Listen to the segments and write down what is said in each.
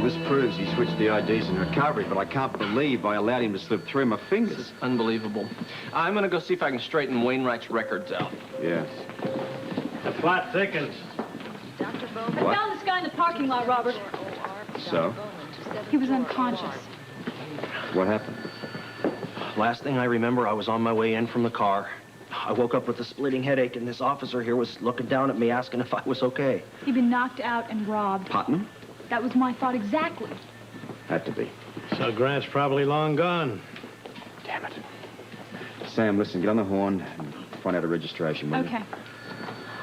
this proves he switched the IDs in recovery, but I can't believe I allowed him to slip through my fingers. This is unbelievable. I'm gonna go see if I can straighten Wainwright's records out. Yes. The plot thickens. Dr. Bowman. I found this guy in the parking lot, Robert. So? He was unconscious. What happened? Last thing I remember, I was on my way in from the car. I woke up with a splitting headache, and this officer here was looking down at me, asking if I was okay. He'd been knocked out and robbed. Putnam? That was my thought exactly. Had to be. So Grant's probably long gone. Damn it. Sam, listen, get on the horn and find out a registration, will you? Okay.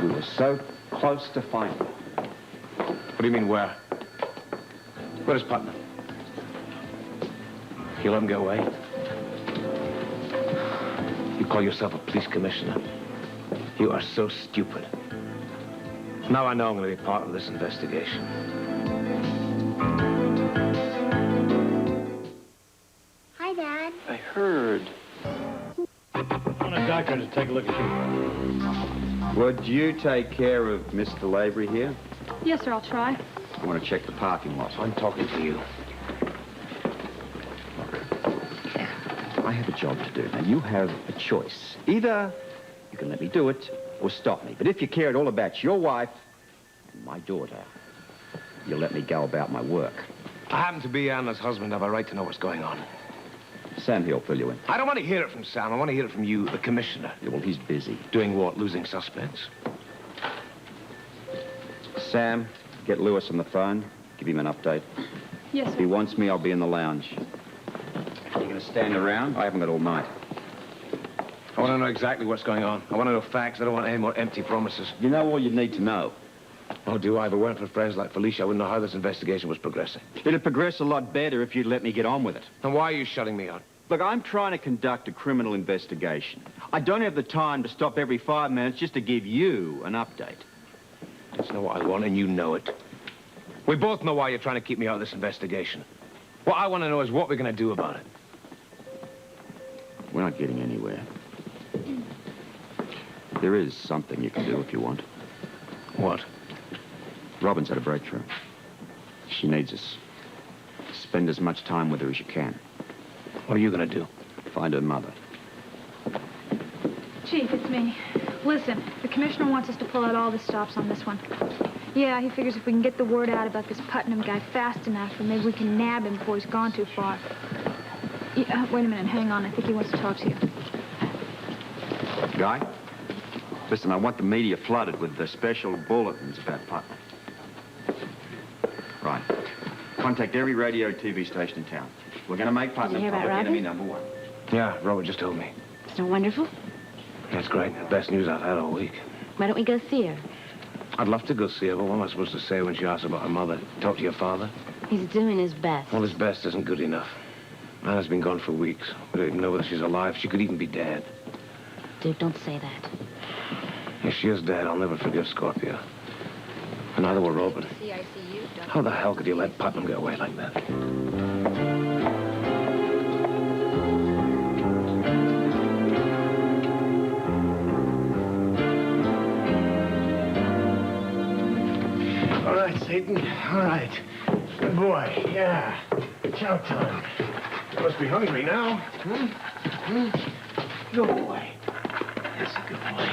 We were so close to finding him. What do you mean, where? Where's Putnam? You let him get away? You call yourself a police commissioner? You are so stupid. Now I know I'm going to be part of this investigation. Hi, Dad. I heard. I want a doctor to take a look at you. Would you take care of Mr. Lavery here? Yes, sir, I'll try. I want to check the parking lot. I'm talking to you. I have a job to do. Now, you have a choice. Either you can let me do it or stop me. But if you care at all about your wife and my daughter, you'll let me go about my work. I happen to be Anna's husband. I have a right to know what's going on. Sam here'll fill you in. I don't want to hear it from Sam. I want to hear it from you, the commissioner. Yeah, well, he's busy. Doing what? Losing suspects? Sam, get Lewis on the phone. Give him an update. Yes, If he sir. wants me, I'll be in the lounge. You gonna stand around? I haven't got all night. I want to know exactly what's going on. I want to know facts. I don't want any more empty promises. You know all you need to know. Oh, do I? If it weren't for friends like Felicia, I wouldn't know how this investigation was progressing. It'd progress a lot better if you'd let me get on with it. And why are you shutting me out? Look, I'm trying to conduct a criminal investigation. I don't have the time to stop every 5 minutes just to give you an update. That's not what I want, and you know it. We both know why you're trying to keep me out of this investigation. What I want to know is what we're going to do about it. We're not getting anywhere. There is something you can do if you want. What? Robin's had a breakthrough. She needs us. Spend as much time with her as you can. What are you going to do? Find her mother. Chief, it's me. Listen, the commissioner wants us to pull out all the stops on this one. Yeah, he figures if we can get the word out about this Putnam guy fast enough, or maybe we can nab him before he's gone too far. Yeah, wait a minute, hang on. I think he wants to talk to you. Guy? Listen, I want the media flooded with the special bulletins about Putnam. Right. Contact every radio TV station in town. We're going to make Putnam hear about public enemy Robin? #1. Yeah, Robert just told me. So wonderful. That's great. The best news I've had all week. Why don't we go see her? I'd love to go see her, but what am I supposed to say when she asks about her mother? Talk to your father? He's doing his best. Well, his best isn't good enough. Anna's been gone for weeks. We don't even know whether she's alive. She could even be dead. Dude, don't say that. If she is dead, I'll never forgive Scorpio. And neither will Robin. How the hell could you let Putnam get away like that? All right, Satan. All right. Good boy. Yeah. Chow time. You must be hungry now. Good boy. That's a good boy.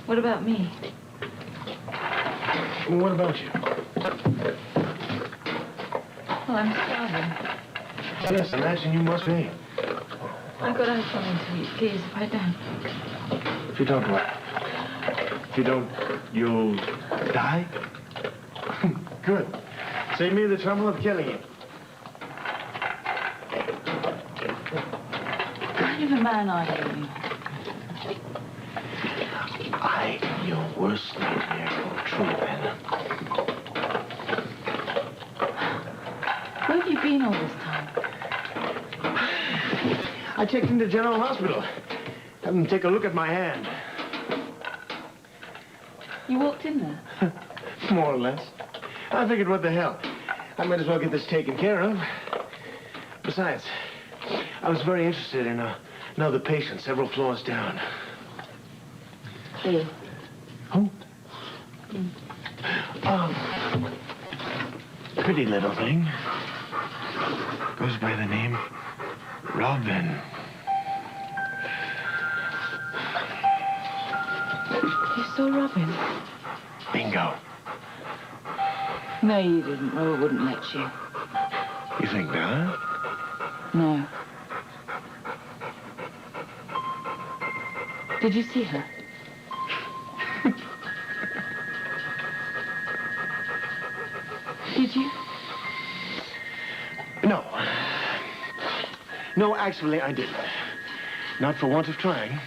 What about me? Well, what about you? Well, I'm starving. Yes, imagine you must be. I've got to have something to eat. Please, pipe down. If you don't what? If you don't, you'll die? Good. Save me the trouble of killing you. What kind of a man are you? I am your worst nightmare come true, Ben. Where have you been all this time? I checked into General Hospital. Have them take a look at my hand. You walked in there? More or less. I figured, what the hell? I might as well get this taken care of. Besides, I was very interested in No, the patient, several floors down. Who? Who? Pretty little thing. Goes by the name Robin. You saw Robin? Bingo. No, you didn't. Robert wouldn't let you. You think not? No. Did you see her? Did you? No. No, actually, I didn't. Not for want of trying.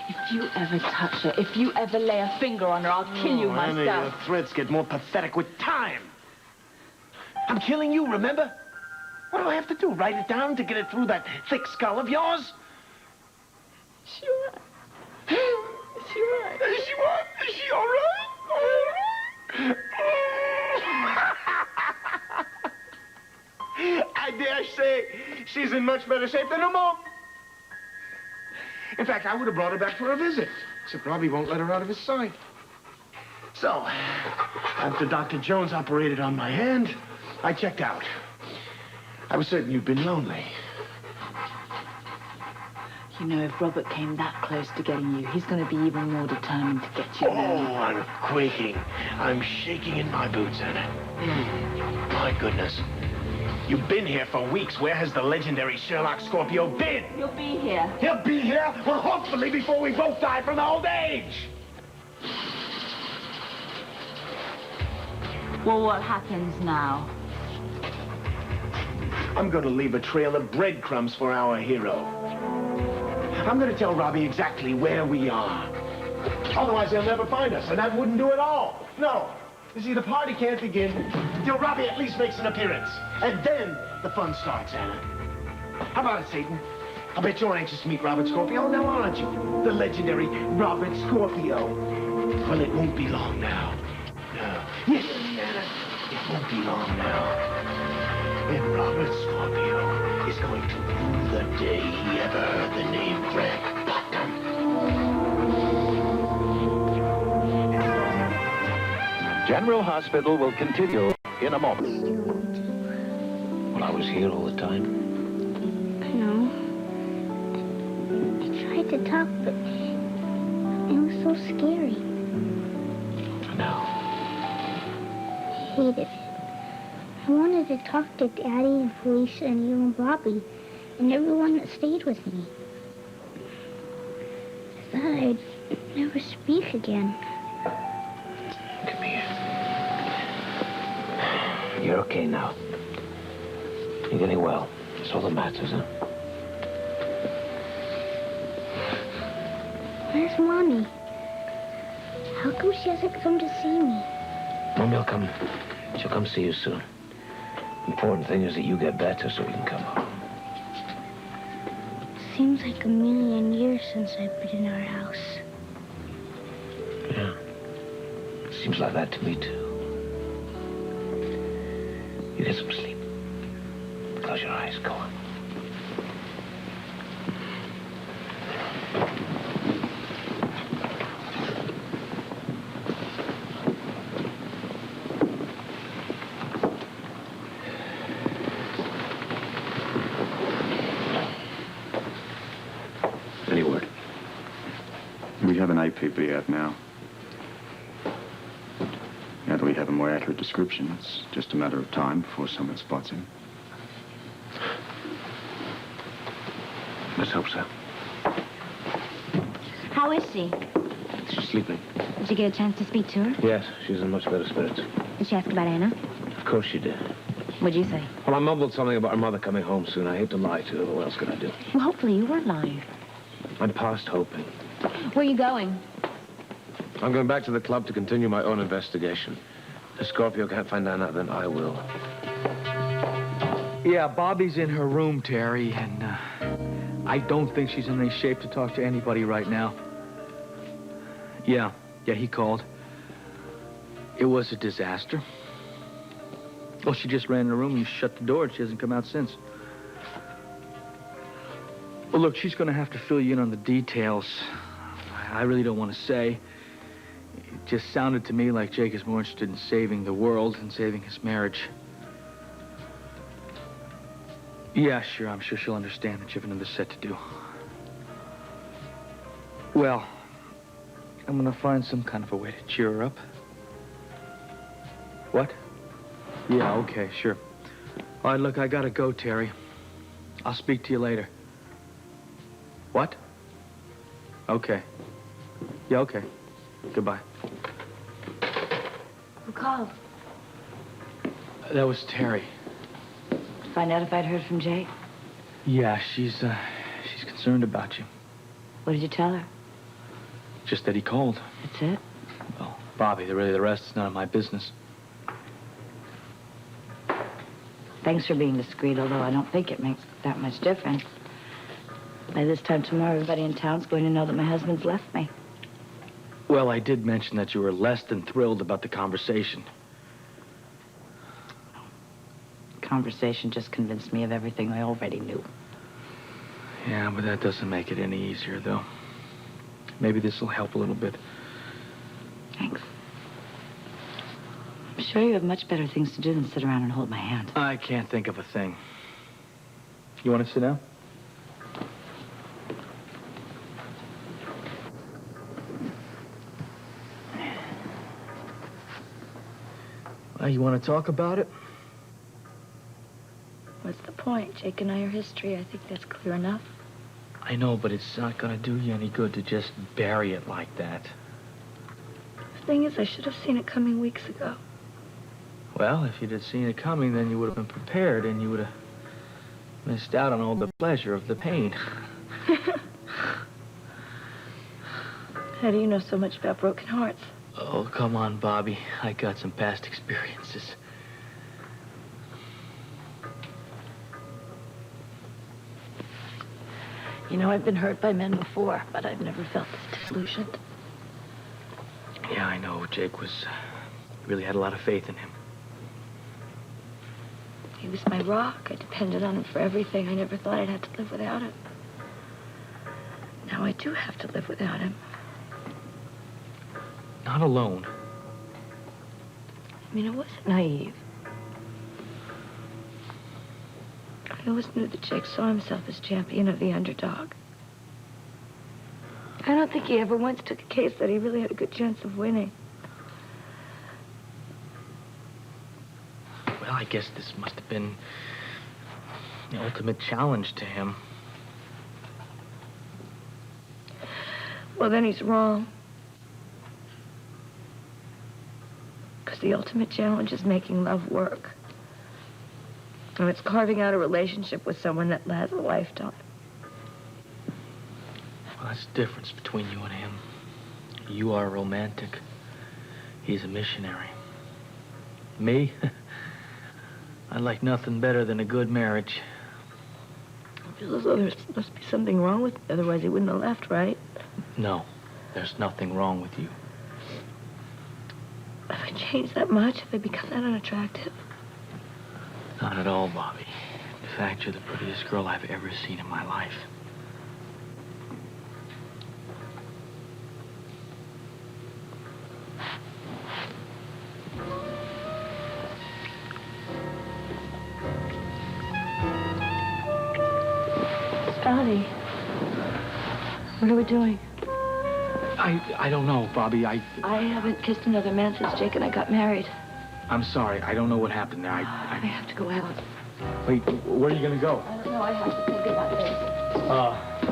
If you ever touch her, if you ever lay a finger on her, I'll kill you Anna, your myself. threats get more pathetic with time. I'm killing you, remember? What do I have to do? Write it down to get it through that thick skull of yours? Sure. Sure. Is she what? Is she all right? All right? I dare say she's in much better shape than her mom. In fact, I would have brought her back for a visit, except Robbie won't let her out of his sight. So, after Dr. Jones operated on my hand, I checked out. I was certain you'd been lonely. You know, if Robert came that close to getting you, he's going to be even more determined to get you Oh, now. I'm quaking. I'm shaking in my boots, Anna. My goodness. You've been here for weeks. Where has the legendary Sherlock Scorpio been? You'll be here. He'll be here, well, hopefully before we both die from old age. Well, what happens now? I'm going to leave a trail of breadcrumbs for our hero. I'm going to tell Robbie exactly where we are. Otherwise, he'll never find us, and that wouldn't do it all. No. You see, the party can't begin till Robbie at least makes an appearance. And then the fun starts, Anna. How about it, Satan? I bet you're anxious to meet Robert Scorpio now, aren't you? The legendary Robert Scorpio. Well, it won't be long now. No. Yes, Anna. It won't be long now. And Robert Scorpio is going to rue the day he ever heard the name Grant Putnam. General Hospital will continue in a moment. Well, I was here all the time. No. I tried to talk, but it was so scary. No. I hated it. I wanted to talk to Daddy and Felicia and you and Bobby and everyone that stayed with me. I thought I'd never speak again. Come here. You're okay now. You're getting well. That's all that matters, huh? Where's Mommy? How come she hasn't come to see me? Mommy will come. She'll come see you soon. Important thing is that you get better so you can come home. Seems like a million years since I've been in our house. Yeah. Seems like that to me, too. You get some sleep. Close your eyes. Go on. Any word? We have an IPBF now. Now that we have a more accurate description, it's just a matter of time before someone spots him. Let's hope so. How is she? She's sleeping. Did you get a chance to speak to her? Yes, she's in much better spirits. Did she ask about Anna? Of course she did. What'd you say? Well, I mumbled something about her mother coming home soon. I hate to lie to her, but what else could I do? Well, hopefully you weren't lying. I'm past hoping. Where are you going? I'm going back to the club to continue my own investigation. If Scorpio can't find Anna, then I will. Yeah, Bobby's in her room, Terry, and I don't think she's in any shape to talk to anybody right now. Yeah, he called. It was a disaster. Well, she just ran in the room and shut the door, and she hasn't come out since. Well, look, she's going to have to fill you in on the details. I really don't want to say. It just sounded to me like Jake is more interested in saving the world than saving his marriage. Yeah, sure, I'm sure she'll understand that you have another set to do. Well, I'm gonna find some kind of a way to cheer her up. What? Yeah, okay, sure. All right, look, I gotta go, Terry. I'll speak to you later. What? Okay. Yeah, okay. Goodbye. Who called? That was Terry. Find out if I'd heard from Jake? Yeah, she's concerned about you. What did you tell her? Just that he called. That's it? Well, Bobby, the rest is none of my business. Thanks for being discreet, although I don't think it makes that much difference. By this time tomorrow, everybody in town's going to know that my husband's left me. Well, I did mention that you were less than thrilled about the conversation. Conversation just convinced me of everything I already knew. Yeah, but that doesn't make it any easier, though. Maybe this will help a little bit. Thanks. I'm sure you have much better things to do than sit around and hold my hand. I can't think of a thing. You want to sit down? Well, you want to talk about it? What's the point? Jake and I are history. I think that's clear enough. I know, but it's not going to do you any good to just bury it like that. The thing is, I should have seen it coming weeks ago. Well, if you'd have seen it coming, then you would have been prepared, and you would have missed out on all the pleasure of the pain. How do you know so much about broken hearts? Oh, come on, Bobby. I got some past experiences. You know, I've been hurt by men before, but I've never felt this disillusioned. Yeah, I know. Jake really had a lot of faith in him. He was my rock. I depended on him for everything. I never thought I'd have to live without him. Now I do have to live without him. Not alone. I mean, I wasn't naive. I always knew that Jake saw himself as champion of the underdog. I don't think he ever once took a case that he really had a good chance of winning. Well, I guess this must have been the ultimate challenge to him. Well, then he's wrong. Because the ultimate challenge is making love work. And it's carving out a relationship with someone that lasts a lifetime. Well, that's the difference between you and him. You are a romantic. He's a missionary. Me? I'd like nothing better than a good marriage. I feel as though there must be something wrong with me, otherwise he wouldn't have left, right? No, there's nothing wrong with you. Have I changed that much? Have I become that unattractive? Not at all, Bobby. In fact, you're the prettiest girl I've ever seen in my life. Scotty, what are we doing? I don't know, Bobby. I haven't kissed another man since Jake and I got married. I'm sorry. I don't know what happened there. I have to go out. Wait, where are you gonna go? I don't know. I have to think about this.